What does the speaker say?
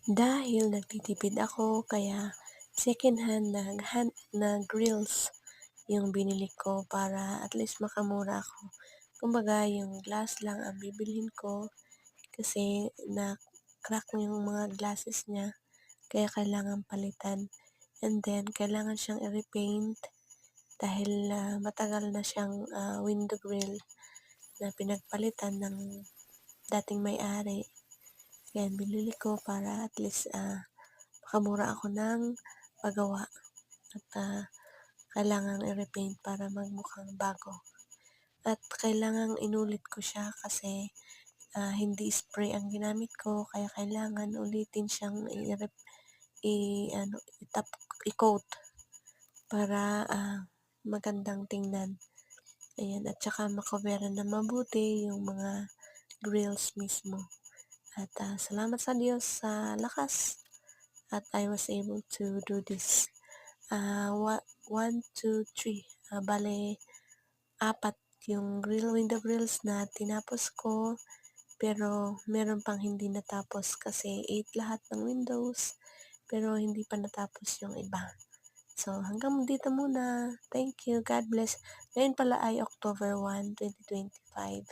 Dahil nagtitipid ako kaya second hand na grills yung binili ko para at least makamura ako. Kumbaga yung glass lang ang bibilhin ko kasi na-crack yung mga glasses niya kaya kailangan palitan. And then kailangan siyang i-repaint dahil, matagal na siyang, window grill na pinagpalitan ng dating may-ari. Kaya binili ko para at least, makamura ako ng paggawa at, kailangang i-repaint para magmukhang bago. At kailangang inulit ko siya kasi, hindi spray ang ginamit ko kaya kailangan ulitin siyang i-ano, i-coat para, magandang tingnan. Ayan, at saka makoberan ng mabuti yung mga grills mismo. At, salamat sa Diyos sa lakas at I was able to do this. 1, 2, 3, bale 4 yung window grills na tinapos ko, pero meron pang hindi natapos kasi 8 lahat ng windows, pero hindi pa natapos yung iba. So, hanggang dito muna. Thank you. God bless. Ngayon pala ay October 1, 2025.